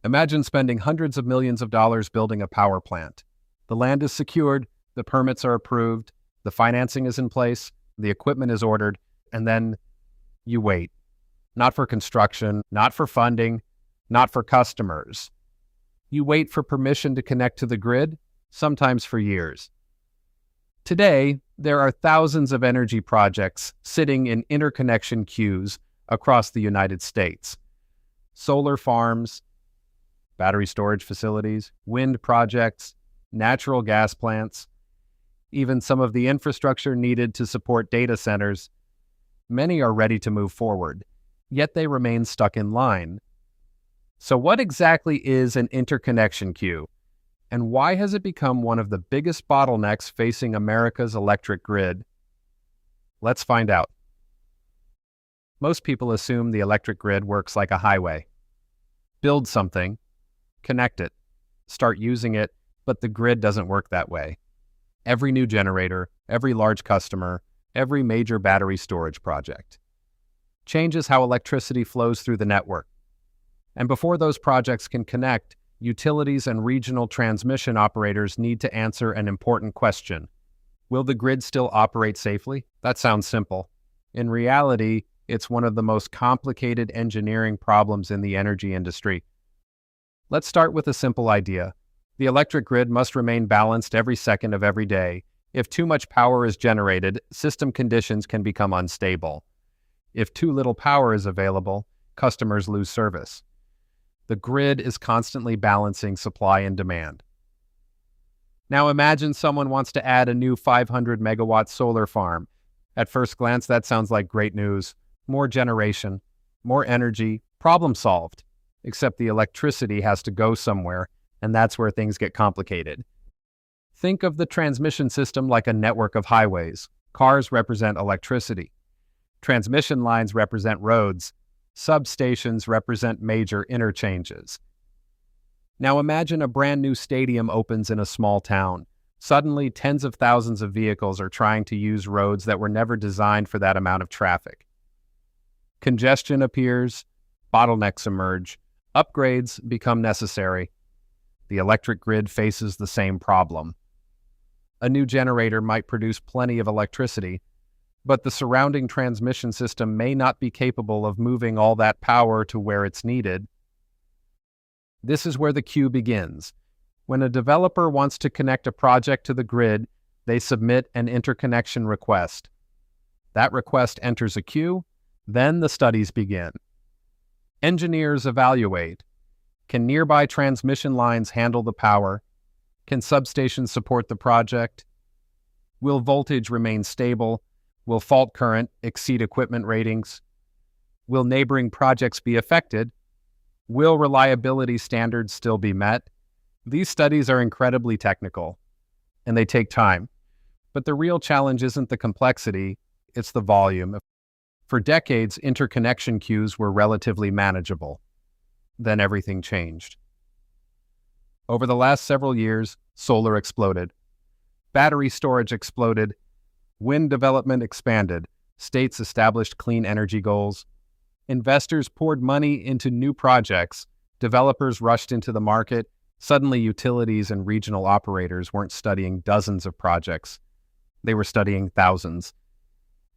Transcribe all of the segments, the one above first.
Imagine spending hundreds of millions of dollars building a power plant. The land is secured, the permits are approved, the financing is in place, the equipment is ordered, and then you wait. Not for construction, not for funding, not for customers. You wait for permission to connect to the grid, sometimes for years. Today, there are thousands of energy projects sitting in interconnection queues across the United States. Solar farms, battery storage facilities, wind projects, natural gas plants, even some of the infrastructure needed to support data centers. Many are ready to move forward, yet they remain stuck in line. So what exactly is an interconnection queue, and why has it become one of the biggest bottlenecks facing America's electric grid? Let's find out. Most people assume the electric grid works like a highway. Build something, connect it, start using it, but the grid doesn't work that way. Every new generator, every large customer, every major battery storage project changes how electricity flows through the network. And before those projects can connect, utilities and regional transmission operators need to answer an important question. Will the grid still operate safely? That sounds simple. In reality, it's one of the most complicated engineering problems in the energy industry. Let's start with a simple idea. The electric grid must remain balanced every second of every day. If too much power is generated, system conditions can become unstable. If too little power is available, customers lose service. The grid is constantly balancing supply and demand. Now imagine someone wants to add a new 500 megawatt solar farm. At first glance, that sounds like great news. More generation, more energy, problem solved. Except the electricity has to go somewhere, and that's where things get complicated. Think of the transmission system like a network of highways. Cars represent electricity. Transmission lines represent roads. Substations represent major interchanges. Now imagine a brand new stadium opens in a small town. Suddenly, tens of thousands of vehicles are trying to use roads that were never designed for that amount of traffic. Congestion appears, bottlenecks emerge, upgrades become necessary. The electric grid faces the same problem. A new generator might produce plenty of electricity, but the surrounding transmission system may not be capable of moving all that power to where it's needed. This is where the queue begins. When a developer wants to connect a project to the grid, they submit an interconnection request. That request enters a queue, then the studies begin. Engineers evaluate. Can nearby transmission lines handle the power? Can substations support the project? Will voltage remain stable? Will fault current exceed equipment ratings? Will neighboring projects be affected? Will reliability standards still be met? These studies are incredibly technical, and they take time. But the real challenge isn't the complexity, it's the volume. For decades, interconnection queues were relatively manageable. Then everything changed. Over the last several years, solar exploded. Battery storage exploded. Wind development expanded. States established clean energy goals. Investors poured money into new projects. Developers rushed into the market. Suddenly, utilities and regional operators weren't studying dozens of projects. They were studying thousands.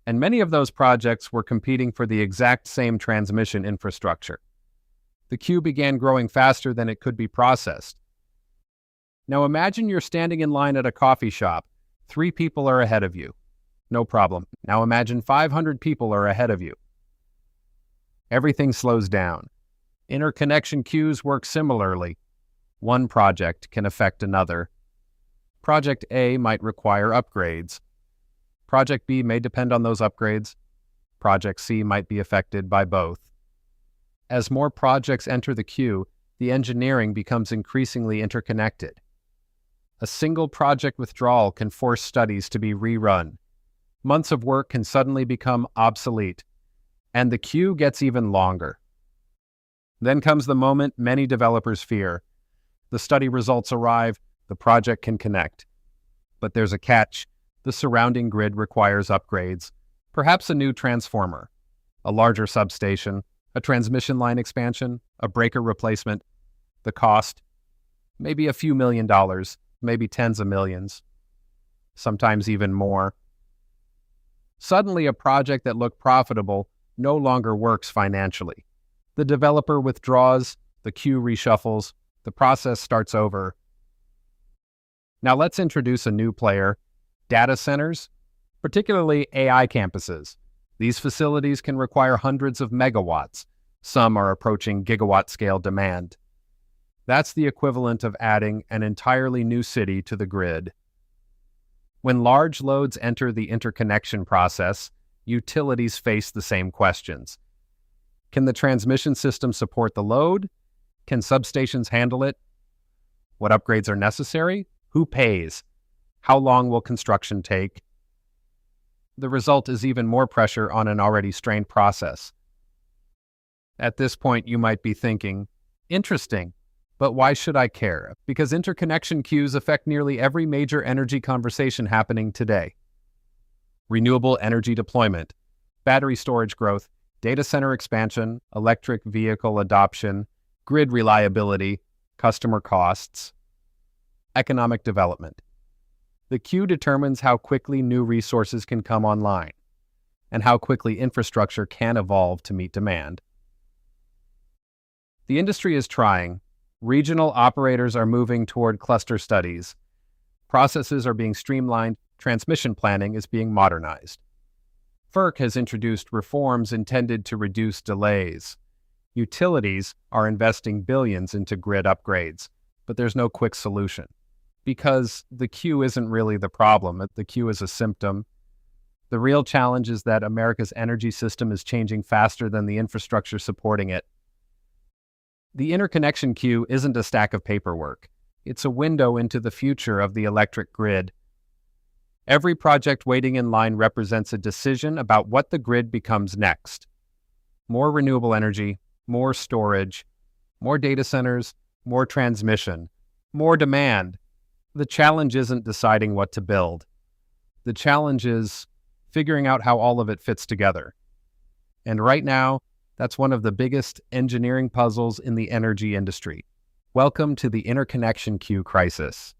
And many of those projects were competing for the exact same transmission infrastructure. The queue began growing faster than it could be processed. Now imagine you're standing in line at a coffee shop. 3 people are ahead of you. No problem. Now imagine 500 people are ahead of you. Everything slows down. Interconnection queues work similarly. One project can affect another. Project A might require upgrades. Project B may depend on those upgrades. Project C might be affected by both. As more projects enter the queue, the engineering becomes increasingly interconnected. A single project withdrawal can force studies to be rerun. Months of work can suddenly become obsolete, and the queue gets even longer. Then comes the moment many developers fear. The study results arrive, the project can connect. But there's a catch. The surrounding grid requires upgrades, perhaps a new transformer, a larger substation, a transmission line expansion, a breaker replacement. The cost, maybe a few $1,000,000, maybe tens of millions, sometimes even more. Suddenly, a project that looked profitable no longer works financially. The developer withdraws, the queue reshuffles, the process starts over. Now let's introduce a new player, data centers, particularly AI campuses. These facilities can require hundreds of megawatts. Some are approaching gigawatt-scale demand. That's the equivalent of adding an entirely new city to the grid. When large loads enter the interconnection process, utilities face the same questions. Can the transmission system support the load? Can substations handle it? What upgrades are necessary? Who pays? How long will construction take? The result is even more pressure on an already strained process. At this point, you might be thinking, interesting, but why should I care? Because interconnection queues affect nearly every major energy conversation happening today. Renewable energy deployment, battery storage growth, data center expansion, electric vehicle adoption, grid reliability, customer costs, economic development. The queue determines how quickly new resources can come online and how quickly infrastructure can evolve to meet demand. The industry is trying. Regional operators are moving toward cluster studies. Processes are being streamlined. Transmission planning is being modernized. FERC has introduced reforms intended to reduce delays. Utilities are investing billions into grid upgrades, but there's no quick solution. Because the queue isn't really the problem. The queue is a symptom. The real challenge is that America's energy system is changing faster than the infrastructure supporting it. The interconnection queue isn't a stack of paperwork. It's a window into the future of the electric grid. Every project waiting in line represents a decision about what the grid becomes next. More renewable energy, more storage, more data centers, more transmission, more demand. The challenge isn't deciding what to build. The challenge is figuring out how all of it fits together. And right now, that's one of the biggest engineering puzzles in the energy industry. Welcome to the interconnection queue crisis.